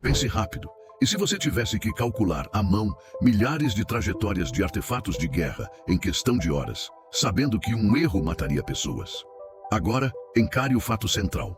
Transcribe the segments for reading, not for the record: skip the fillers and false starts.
Pense rápido. E se você tivesse que calcular à mão milhares de trajetórias de artefatos de guerra em questão de horas, sabendo que um erro mataria pessoas? Agora, encare o fato central.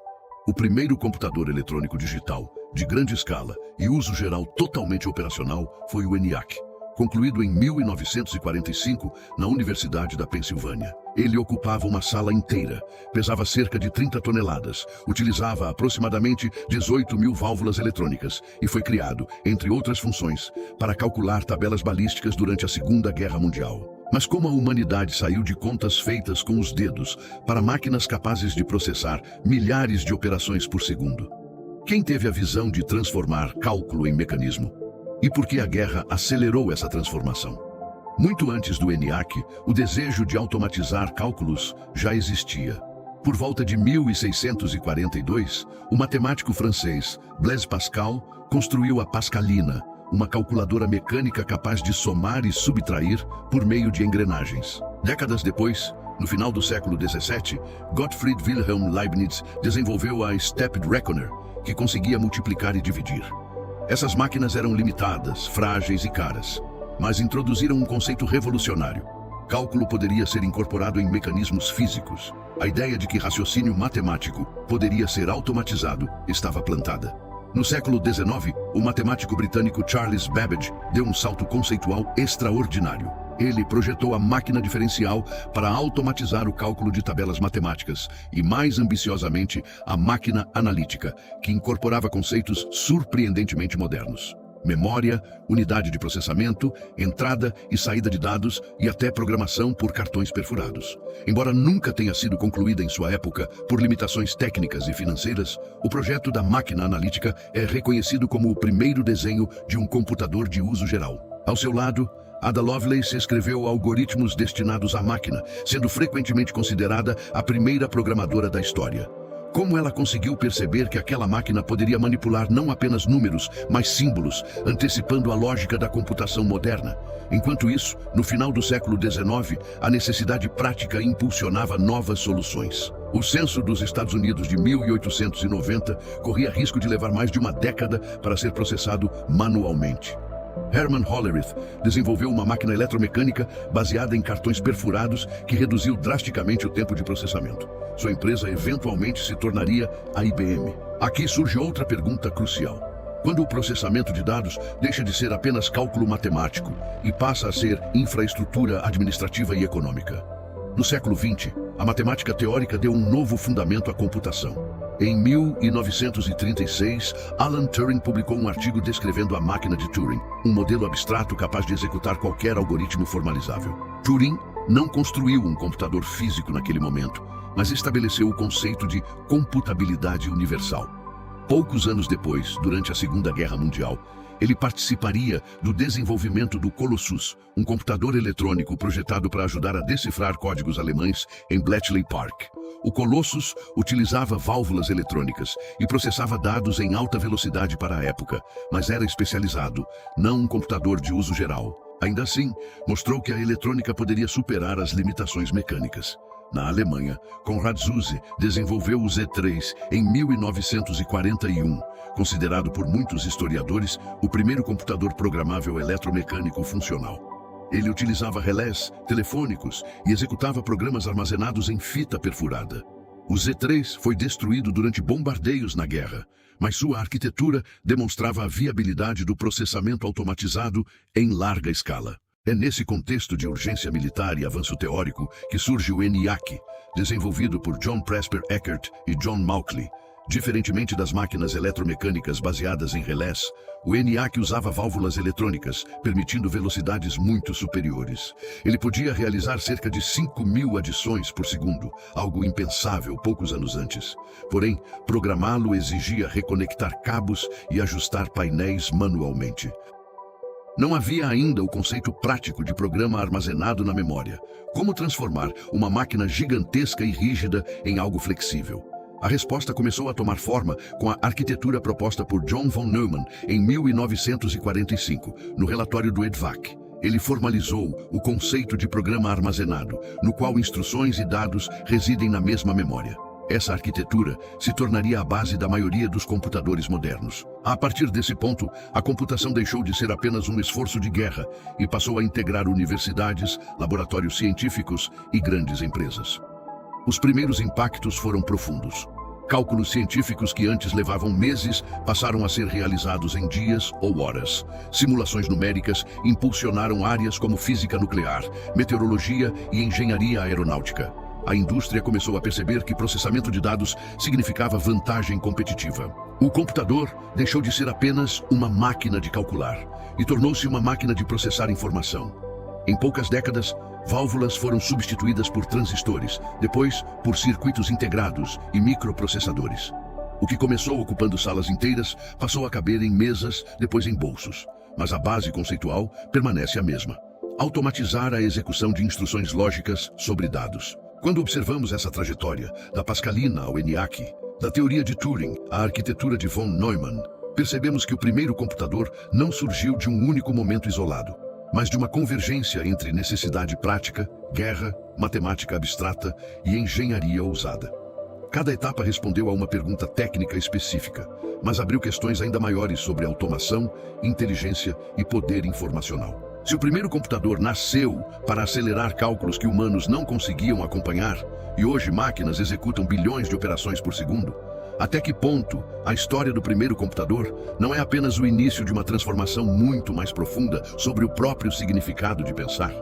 O primeiro computador eletrônico digital, de grande escala e uso geral totalmente operacional, foi o ENIAC, concluído em 1945 na Universidade da Pensilvânia. Ele ocupava uma sala inteira, pesava cerca de 30 toneladas, utilizava aproximadamente 18 mil válvulas eletrônicas e foi criado, entre outras funções, para calcular tabelas balísticas durante a Segunda Guerra Mundial. Mas como a humanidade saiu de contas feitas com os dedos para máquinas capazes de processar milhares de operações por segundo? Quem teve a visão de transformar cálculo em mecanismo? E por que a guerra acelerou essa transformação? Muito antes do ENIAC, o desejo de automatizar cálculos já existia. Por volta de 1642, o matemático francês Blaise Pascal construiu a Pascalina, uma calculadora mecânica capaz de somar e subtrair por meio de engrenagens. Décadas depois, no final do século XVII, Gottfried Wilhelm Leibniz desenvolveu a Stepped Reckoner, que conseguia multiplicar e dividir. Essas máquinas eram limitadas, frágeis e caras, mas introduziram um conceito revolucionário. Cálculo poderia ser incorporado em mecanismos físicos. A ideia de que raciocínio matemático poderia ser automatizado estava plantada. No século XIX, o matemático britânico Charles Babbage deu um salto conceitual extraordinário. Ele projetou a máquina diferencial para automatizar o cálculo de tabelas matemáticas e, mais ambiciosamente, a máquina analítica, que incorporava conceitos surpreendentemente modernos. Memória, unidade de processamento, entrada e saída de dados e até programação por cartões perfurados. Embora nunca tenha sido concluída em sua época por limitações técnicas e financeiras, o projeto da máquina analítica é reconhecido como o primeiro desenho de um computador de uso geral. Ao seu lado, Ada Lovelace escreveu algoritmos destinados à máquina, sendo frequentemente considerada a primeira programadora da história. Como ela conseguiu perceber que aquela máquina poderia manipular não apenas números, mas símbolos, antecipando a lógica da computação moderna? Enquanto isso, no final do século XIX, a necessidade prática impulsionava novas soluções. O censo dos Estados Unidos de 1890 corria risco de levar mais de uma década para ser processado manualmente. Herman Hollerith desenvolveu uma máquina eletromecânica baseada em cartões perfurados que reduziu drasticamente o tempo de processamento. Sua empresa eventualmente se tornaria a IBM. Aqui surge outra pergunta crucial. Quando o processamento de dados deixa de ser apenas cálculo matemático e passa a ser infraestrutura administrativa e econômica? No século XX, a matemática teórica deu um novo fundamento à computação. Em 1936, Alan Turing publicou um artigo descrevendo a máquina de Turing, um modelo abstrato capaz de executar qualquer algoritmo formalizável. Turing não construiu um computador físico naquele momento, mas estabeleceu o conceito de computabilidade universal. Poucos anos depois, durante a Segunda Guerra Mundial, ele participaria do desenvolvimento do Colossus, um computador eletrônico projetado para ajudar a decifrar códigos alemães em Bletchley Park. O Colossus utilizava válvulas eletrônicas e processava dados em alta velocidade para a época, mas era especializado, não um computador de uso geral. Ainda assim, mostrou que a eletrônica poderia superar as limitações mecânicas. Na Alemanha, Konrad Zuse desenvolveu o Z3 em 1941, considerado por muitos historiadores o primeiro computador programável eletromecânico funcional. Ele utilizava relés telefônicos e executava programas armazenados em fita perfurada. O Z3 foi destruído durante bombardeios na guerra, mas sua arquitetura demonstrava a viabilidade do processamento automatizado em larga escala. É nesse contexto de urgência militar e avanço teórico que surge o ENIAC, desenvolvido por John Presper Eckert e John Mauchly. Diferentemente das máquinas eletromecânicas baseadas em relés, o ENIAC usava válvulas eletrônicas, permitindo velocidades muito superiores. Ele podia realizar cerca de 5.000 adições por segundo, algo impensável poucos anos antes. Porém, programá-lo exigia reconectar cabos e ajustar painéis manualmente. Não havia ainda o conceito prático de programa armazenado na memória. Como transformar uma máquina gigantesca e rígida em algo flexível? A resposta começou a tomar forma com a arquitetura proposta por John von Neumann em 1945, no relatório do EDVAC. Ele formalizou o conceito de programa armazenado, no qual instruções e dados residem na mesma memória. Essa arquitetura se tornaria a base da maioria dos computadores modernos. A partir desse ponto, a computação deixou de ser apenas um esforço de guerra e passou a integrar universidades, laboratórios científicos e grandes empresas. Os primeiros impactos foram profundos. Cálculos científicos que antes levavam meses passaram a ser realizados em dias ou horas. Simulações numéricas impulsionaram áreas como física nuclear, meteorologia e engenharia aeronáutica. A indústria começou a perceber que processamento de dados significava vantagem competitiva. O computador deixou de ser apenas uma máquina de calcular e tornou-se uma máquina de processar informação. Em poucas décadas, válvulas foram substituídas por transistores, depois por circuitos integrados e microprocessadores. O que começou ocupando salas inteiras passou a caber em mesas, depois em bolsos. Mas a base conceitual permanece a mesma: automatizar a execução de instruções lógicas sobre dados. Quando observamos essa trajetória, da Pascalina ao ENIAC, da teoria de Turing à arquitetura de von Neumann, percebemos que o primeiro computador não surgiu de um único momento isolado, mas de uma convergência entre necessidade prática, guerra, matemática abstrata e engenharia ousada. Cada etapa respondeu a uma pergunta técnica específica, mas abriu questões ainda maiores sobre automação, inteligência e poder informacional. Se o primeiro computador nasceu para acelerar cálculos que humanos não conseguiam acompanhar, e hoje máquinas executam bilhões de operações por segundo, até que ponto a história do primeiro computador não é apenas o início de uma transformação muito mais profunda sobre o próprio significado de pensar?